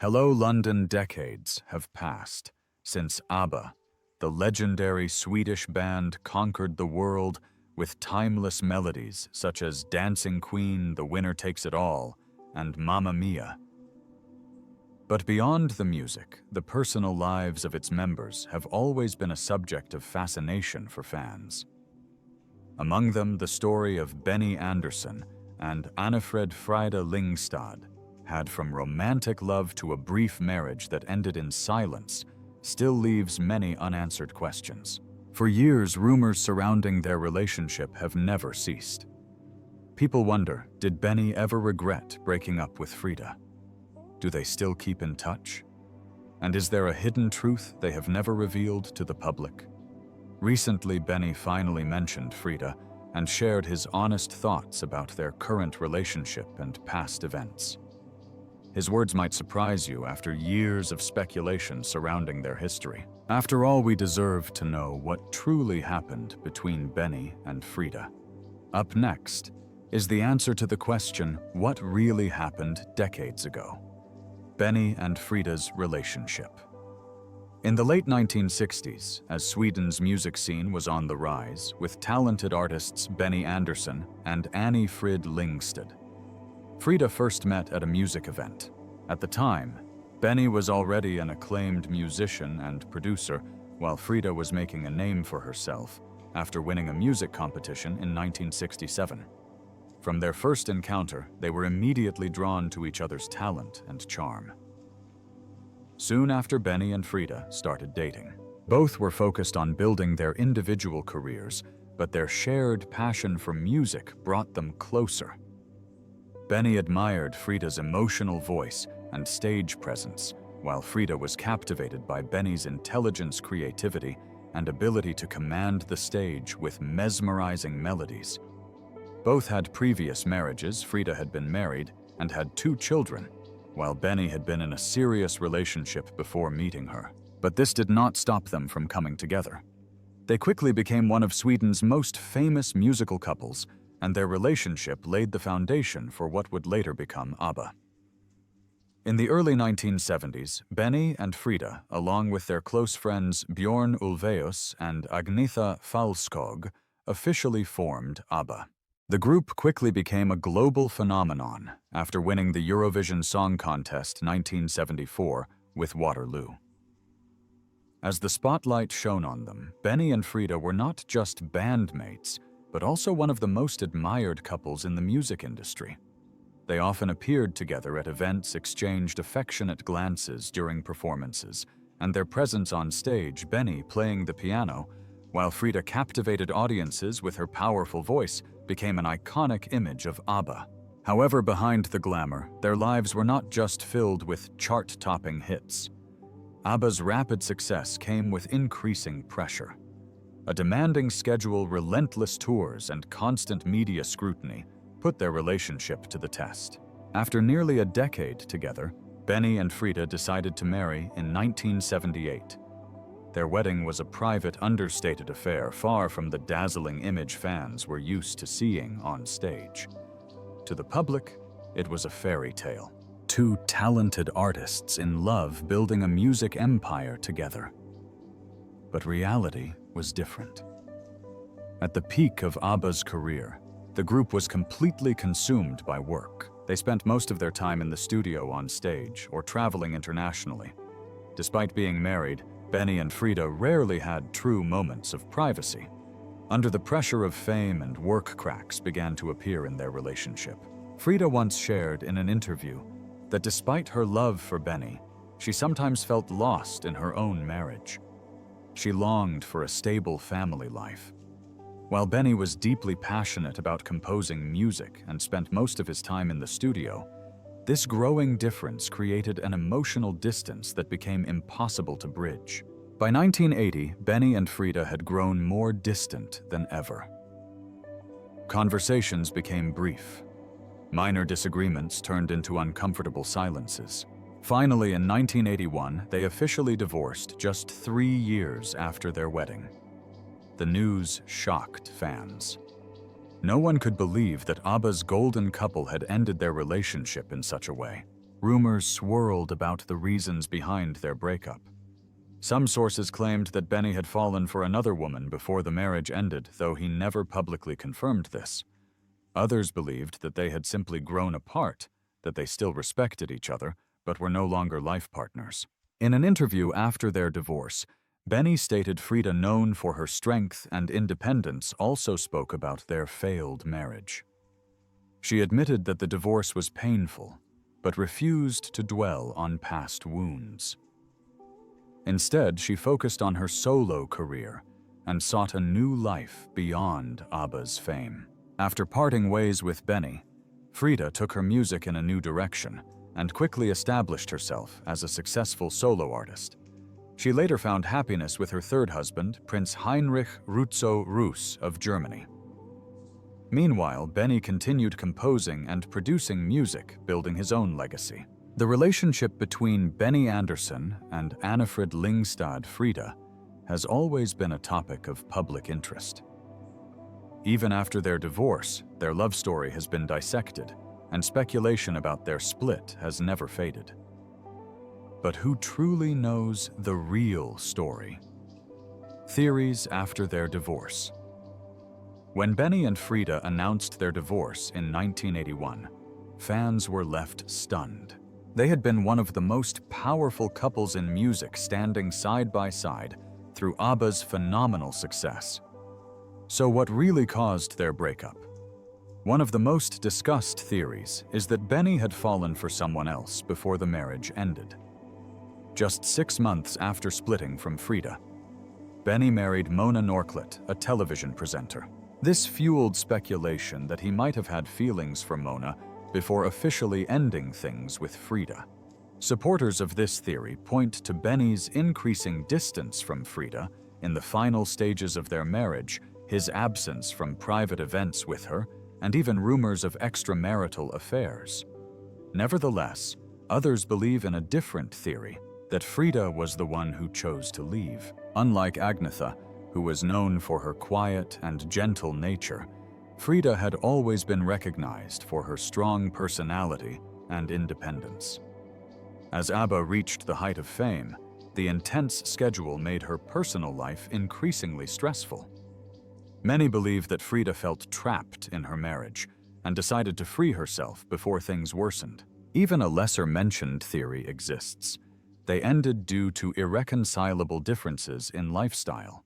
Hello London, decades have passed since ABBA, the legendary Swedish band, conquered the world with timeless melodies such as Dancing Queen, The Winner Takes It All, and Mamma Mia. But beyond the music, the personal lives of its members have always been a subject of fascination for fans. Among them, the story of Benny Andersson and Annifred Friede Lingstad, had from romantic love to a brief marriage that ended in silence, still leaves many unanswered questions. For years, rumors surrounding their relationship have never ceased. People wonder, did Benny ever regret breaking up with Frida? Do they still keep in touch? And is there a hidden truth they have never revealed to the public? Recently, Benny finally mentioned Frida and shared his honest thoughts about their current relationship and past events. His words might surprise you after years of speculation surrounding their history. After all, we deserve to know what truly happened between Benny and Frida. Up next is the answer to the question, what really happened decades ago? Benny and Frida's relationship. In the late 1960s, as Sweden's music scene was on the rise, with talented artists Benny Andersson and Anni Frid Lyngstad, Frida first met at a music event. At the time, Benny was already an acclaimed musician and producer, while Frida was making a name for herself after winning a music competition in 1967. From their first encounter, they were immediately drawn to each other's talent and charm. Soon after, Benny and Frida started dating. Both were focused on building their individual careers, but their shared passion for music brought them closer. Benny admired Frida's emotional voice and stage presence, while Frida was captivated by Benny's intelligence, creativity, and ability to command the stage with mesmerizing melodies. Both had previous marriages. Frida had been married and had 2 children, while Benny had been in a serious relationship before meeting her. But this did not stop them from coming together. They quickly became one of Sweden's most famous musical couples, and their relationship laid the foundation for what would later become ABBA. In the early 1970s, Benny and Frida, along with their close friends Björn Ulvaeus and Agnetha Fältskog, officially formed ABBA. The group quickly became a global phenomenon after winning the Eurovision Song Contest 1974 with Waterloo. As the spotlight shone on them, Benny and Frida were not just bandmates, but also one of the most admired couples in the music industry. They often appeared together at events, exchanged affectionate glances during performances, and their presence on stage, Benny playing the piano, while Frida captivated audiences with her powerful voice, became an iconic image of ABBA. However, behind the glamour, their lives were not just filled with chart-topping hits. ABBA's rapid success came with increasing pressure. A demanding schedule, relentless tours, and constant media scrutiny put their relationship to the test. After nearly a decade together, Benny and Frida decided to marry in 1978. Their wedding was a private, understated affair, far from the dazzling image fans were used to seeing on stage. To the public, it was a fairy tale. 2 talented artists in love building a music empire together. But reality was different. At the peak of ABBA's career, the group was completely consumed by work. They spent most of their time in the studio, on stage, or traveling internationally. Despite being married, Benny and Frida rarely had true moments of privacy. Under the pressure of fame, and work cracks began to appear in their relationship. Frida once shared in an interview that despite her love for Benny, she sometimes felt lost in her own marriage. She longed for a stable family life. While Benny was deeply passionate about composing music and spent most of his time in the studio, this growing difference created an emotional distance that became impossible to bridge. By 1980, Benny and Frida had grown more distant than ever. Conversations became brief. Minor disagreements turned into uncomfortable silences. Finally, in 1981, they officially divorced just 3 years after their wedding. The news shocked fans. No one could believe that ABBA's golden couple had ended their relationship in such a way. Rumors swirled about the reasons behind their breakup. Some sources claimed that Benny had fallen for another woman before the marriage ended, though he never publicly confirmed this. Others believed that they had simply grown apart, that they still respected each other, but were no longer life partners. In an interview after their divorce, Benny stated Frida, known for her strength and independence, also spoke about their failed marriage. She admitted that the divorce was painful, but refused to dwell on past wounds. Instead, she focused on her solo career and sought a new life beyond ABBA's fame. After parting ways with Benny, Frida took her music in a new direction and quickly established herself as a successful solo artist. She later found happiness with her third husband, Prince Heinrich Rutzow-Rus of Germany. Meanwhile, Benny continued composing and producing music, building his own legacy. The relationship between Benny Andersson and Anni Frid Lyngstad Frida has always been a topic of public interest. Even after their divorce, their love story has been dissected, and speculation about their split has never faded. But who truly knows the real story? Theories after their divorce. When Benny and Frida announced their divorce in 1981, fans were left stunned. They had been one of the most powerful couples in music, standing side by side through ABBA's phenomenal success. So what really caused their breakup? One of the most discussed theories is that Benny had fallen for someone else before the marriage ended. Just 6 months after splitting from Frida, Benny married Mona Norklet, a television presenter. This fueled speculation that he might have had feelings for Mona before officially ending things with Frida. Supporters of this theory point to Benny's increasing distance from Frida in the final stages of their marriage, his absence from private events with her, and even rumors of extramarital affairs. Nevertheless, others believe in a different theory, that Frida was the one who chose to leave. Unlike Agnetha, who was known for her quiet and gentle nature, Frida had always been recognized for her strong personality and independence. As ABBA reached the height of fame, the intense schedule made her personal life increasingly stressful. Many believe that Frida felt trapped in her marriage and decided to free herself before things worsened. Even a lesser-mentioned theory exists. They ended due to irreconcilable differences in lifestyle.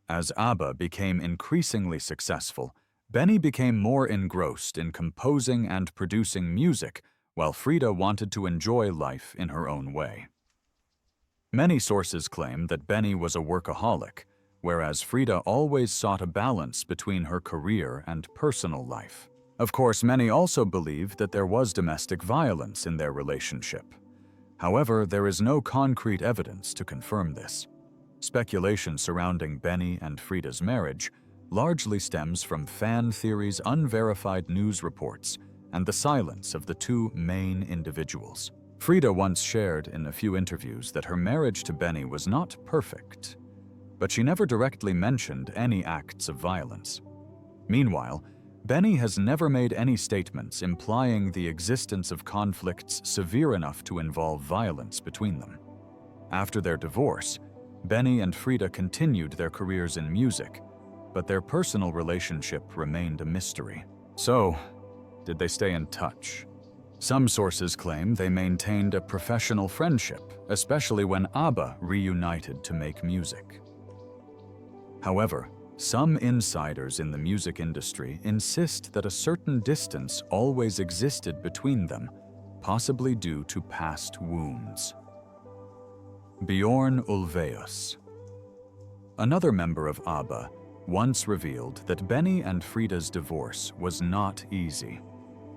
As ABBA became increasingly successful, Benny became more engrossed in composing and producing music, while Frida wanted to enjoy life in her own way. Many sources claim that Benny was a workaholic, whereas Frida always sought a balance between her career and personal life. Of course, many also believe that there was domestic violence in their relationship. However, there is no concrete evidence to confirm this. Speculation surrounding Benny and Frida's marriage largely stems from fan theories, unverified news reports, and the silence of the two main individuals. Frida once shared in a few interviews that her marriage to Benny was not perfect, but she never directly mentioned any acts of violence. Meanwhile, Benny has never made any statements implying the existence of conflicts severe enough to involve violence between them. After their divorce, Benny and Frida continued their careers in music, but their personal relationship remained a mystery. So, did they stay in touch? Some sources claim they maintained a professional friendship, especially when ABBA reunited to make music. However, some insiders in the music industry insist that a certain distance always existed between them, possibly due to past wounds. Björn Ulvaeus. Another member of ABBA once revealed that Benny and Frida's divorce was not easy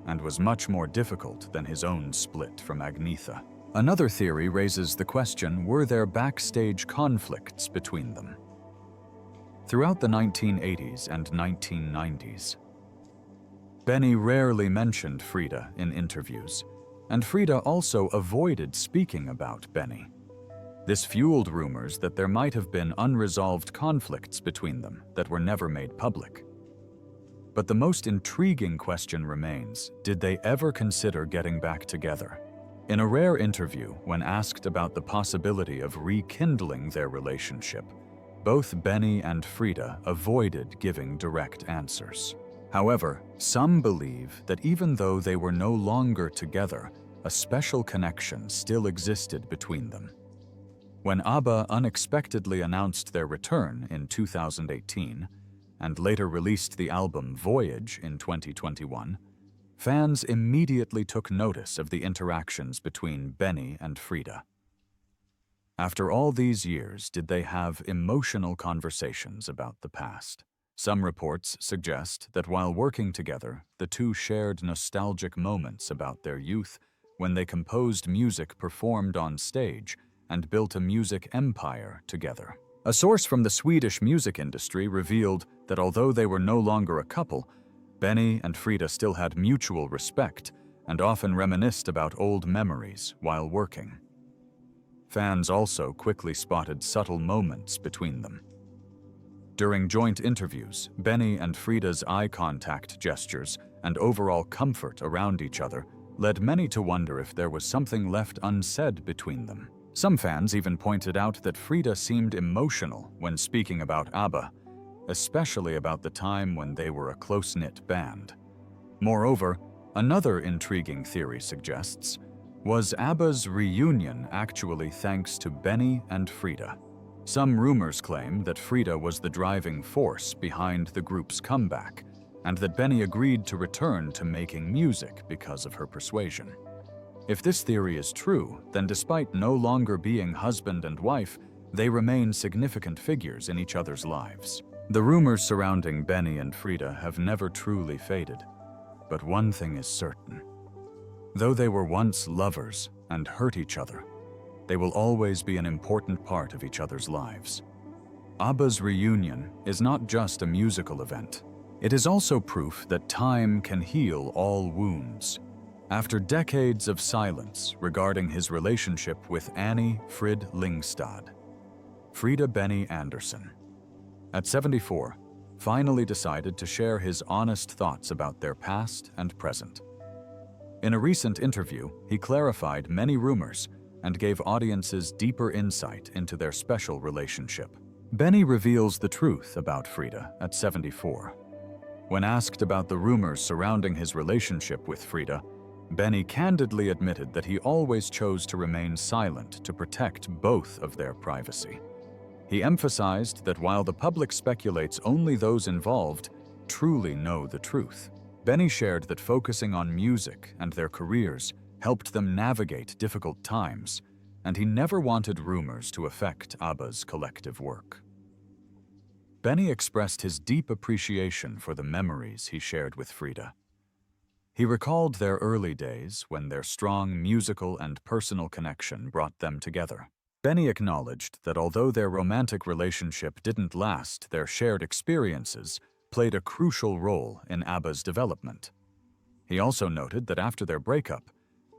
and was much more difficult than his own split from Agnetha. Another theory raises the question, were there backstage conflicts between them? Throughout the 1980s and 1990s, Benny rarely mentioned Frida in interviews, and Frida also avoided speaking about Benny. This fueled rumors that there might have been unresolved conflicts between them that were never made public. But the most intriguing question remains, did they ever consider getting back together? In a rare interview, when asked about the possibility of rekindling their relationship, both Benny and Frida avoided giving direct answers. However, some believe that even though they were no longer together, a special connection still existed between them. When ABBA unexpectedly announced their return in 2018, and later released the album Voyage in 2021, fans immediately took notice of the interactions between Benny and Frida. After all these years, did they have emotional conversations about the past? Some reports suggest that while working together, the two shared nostalgic moments about their youth when they composed music performed on stage and built a music empire together. A source from the Swedish music industry revealed that although they were no longer a couple, Benny and Frida still had mutual respect and often reminisced about old memories while working. Fans also quickly spotted subtle moments between them. During joint interviews, Benny and Frida's eye contact gestures and overall comfort around each other led many to wonder if there was something left unsaid between them. Some fans even pointed out that Frida seemed emotional when speaking about ABBA, especially about the time when they were a close-knit band. Moreover, another intriguing theory suggests, was ABBA's reunion actually thanks to Benny and Frida? Some rumors claim that Frida was the driving force behind the group's comeback, and that Benny agreed to return to making music because of her persuasion. If this theory is true, then despite no longer being husband and wife, they remain significant figures in each other's lives. The rumors surrounding Benny and Frida have never truly faded, but one thing is certain. Though they were once lovers and hurt each other, they will always be an important part of each other's lives. ABBA's reunion is not just a musical event. It is also proof that time can heal all wounds. After decades of silence regarding his relationship with Anni Frid Lyngstad, Frida Benny Andersson, at 74, finally decided to share his honest thoughts about their past and present. In a recent interview, he clarified many rumors and gave audiences deeper insight into their special relationship. Benny reveals the truth about Frida at 74. When asked about the rumors surrounding his relationship with Frida, Benny candidly admitted that he always chose to remain silent to protect both of their privacy. He emphasized that while the public speculates, only those involved truly know the truth. Benny shared that focusing on music and their careers helped them navigate difficult times, and he never wanted rumors to affect ABBA's collective work. Benny expressed his deep appreciation for the memories he shared with Frida. He recalled their early days when their strong musical and personal connection brought them together. Benny acknowledged that although their romantic relationship didn't last, their shared experiences played a crucial role in ABBA's development. He also noted that after their breakup,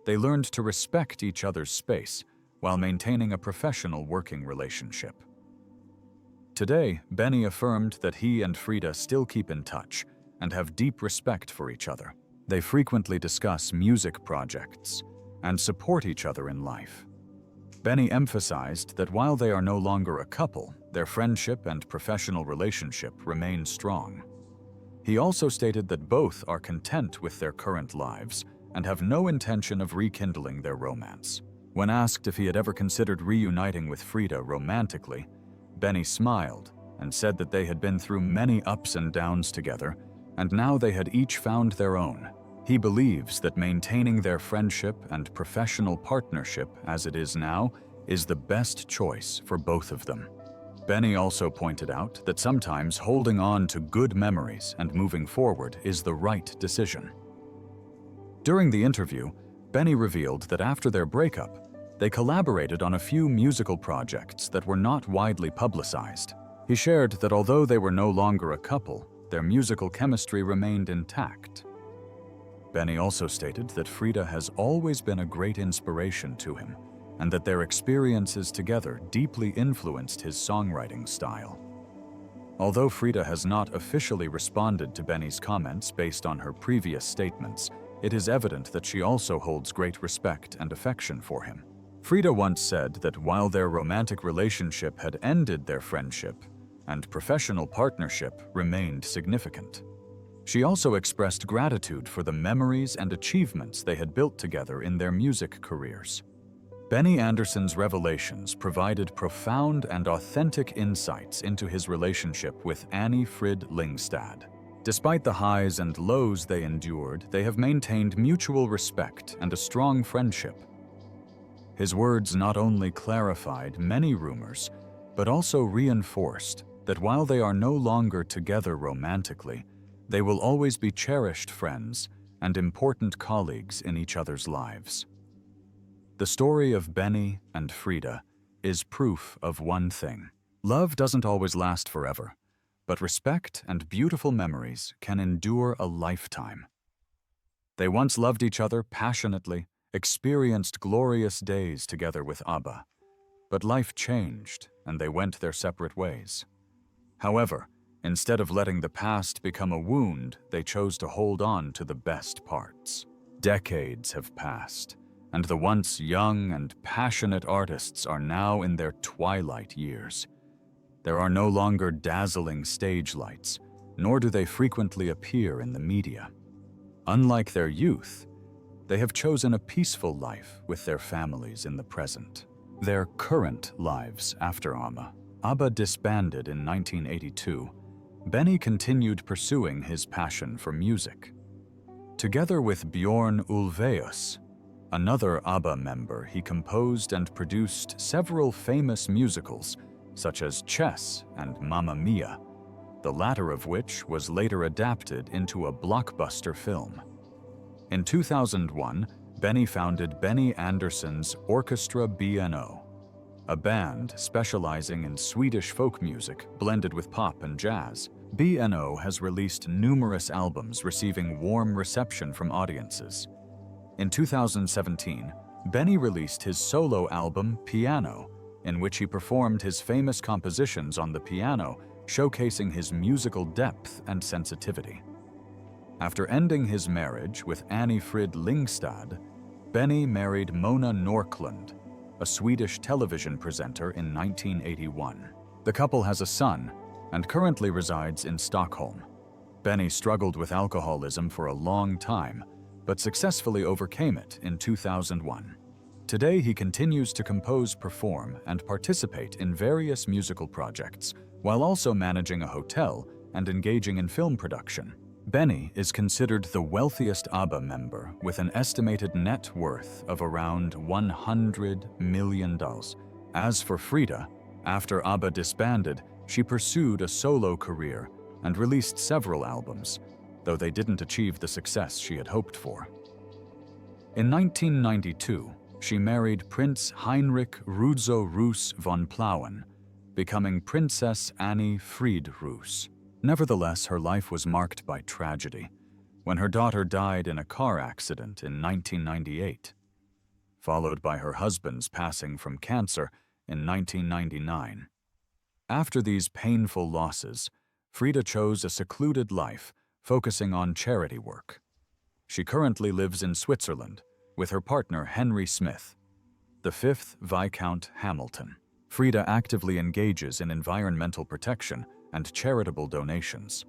they learned to respect each other's space while maintaining a professional working relationship. Today, Benny affirmed that he and Frida still keep in touch and have deep respect for each other. They frequently discuss music projects and support each other in life. Benny emphasized that while they are no longer a couple, their friendship and professional relationship remain strong. He also stated that both are content with their current lives and have no intention of rekindling their romance. When asked if he had ever considered reuniting with Frida romantically, Benny smiled and said that they had been through many ups and downs together, and now they had each found their own. He believes that maintaining their friendship and professional partnership as it is now is the best choice for both of them. Benny also pointed out that sometimes holding on to good memories and moving forward is the right decision. During the interview, Benny revealed that after their breakup, they collaborated on a few musical projects that were not widely publicized. He shared that although they were no longer a couple, their musical chemistry remained intact. Benny also stated that Frida has always been a great inspiration to him, and that their experiences together deeply influenced his songwriting style. Although Frida has not officially responded to Benny's comments based on her previous statements, it is evident that she also holds great respect and affection for him. Frida once said that while their romantic relationship had ended, their friendship and professional partnership remained significant. She also expressed gratitude for the memories and achievements they had built together in their music careers. Benny Andersson's revelations provided profound and authentic insights into his relationship with Anni Frid Lyngstad. Despite the highs and lows they endured, they have maintained mutual respect and a strong friendship. His words not only clarified many rumors, but also reinforced that while they are no longer together romantically, they will always be cherished friends and important colleagues in each other's lives. The story of Benny and Frida is proof of one thing. Love doesn't always last forever, but respect and beautiful memories can endure a lifetime. They once loved each other passionately, experienced glorious days together with ABBA, but life changed and they went their separate ways. However, instead of letting the past become a wound, they chose to hold on to the best parts. Decades have passed, and the once young and passionate artists are now in their twilight years. There are no longer dazzling stage lights, nor do they frequently appear in the media. Unlike their youth, they have chosen a peaceful life with their families in the present. Their current lives after ABBA disbanded in 1982, Benny continued pursuing his passion for music. Together with Björn Ulvaeus, another ABBA member, he composed and produced several famous musicals, such as Chess and Mamma Mia, the latter of which was later adapted into a blockbuster film. In 2001, Benny founded Benny Andersson's Orchestra BNO, a band specializing in Swedish folk music blended with pop and jazz. BNO has released numerous albums receiving warm reception from audiences. In 2017, Benny released his solo album, Piano, in which he performed his famous compositions on the piano, showcasing his musical depth and sensitivity. After ending his marriage with Anni Frid Lyngstad, Benny married Mona Norklund, a Swedish television presenter, in 1981. The couple has a son and currently resides in Stockholm. Benny struggled with alcoholism for a long time, but successfully overcame it in 2001. Today, he continues to compose, perform, and participate in various musical projects, while also managing a hotel and engaging in film production. Benny is considered the wealthiest ABBA member with an estimated net worth of around $100 million. As for Frida, after ABBA disbanded, she pursued a solo career and released several albums, though they didn't achieve the success she had hoped for. In 1992, she married Prince Heinrich Rudzo Roos von Plauen, becoming Princess Anni Frid Roos. Nevertheless, her life was marked by tragedy when her daughter died in a car accident in 1998, followed by her husband's passing from cancer in 1999. After these painful losses, Frida chose a secluded life, focusing on charity work. She currently lives in Switzerland with her partner Henry Smith, the 5th Viscount Hamilton. Frida actively engages in environmental protection and charitable donations.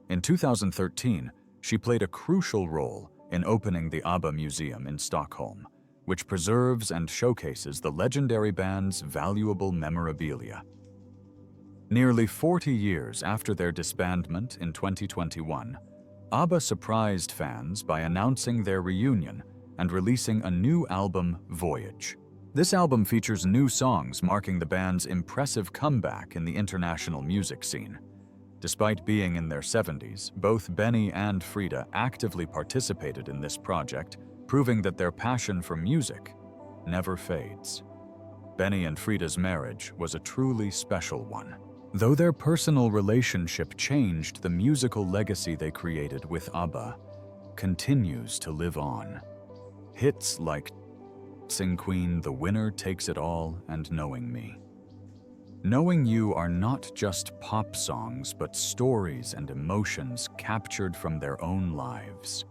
In 2013, she played a crucial role in opening the ABBA Museum in Stockholm, which preserves and showcases the legendary band's valuable memorabilia. Nearly 40 years after their disbandment in 2021, ABBA surprised fans by announcing their reunion and releasing a new album, Voyage. This album features new songs marking the band's impressive comeback in the international music scene. Despite being in their 70s, both Benny and Frida actively participated in this project, proving that their passion for music never fades. Benny and Frida's marriage was a truly special one. Though their personal relationship changed, the musical legacy they created with ABBA continues to live on. Hits like Dancing Queen, The Winner Takes It All, and Knowing Me. Knowing You are not just pop songs, but stories and emotions captured from their own lives.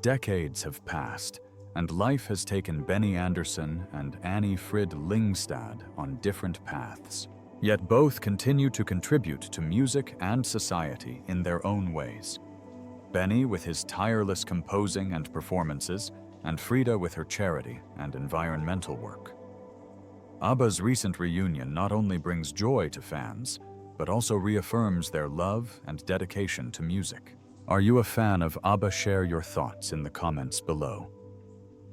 Decades have passed, and life has taken Benny Andersson and Anni Frid Lyngstad on different paths. Yet both continue to contribute to music and society in their own ways. Benny with his tireless composing and performances, and Frida with her charity and environmental work. ABBA's recent reunion not only brings joy to fans, but also reaffirms their love and dedication to music. Are you a fan of ABBA? Share your thoughts in the comments below.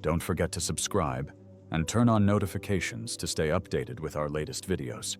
Don't forget to subscribe and turn on notifications to stay updated with our latest videos.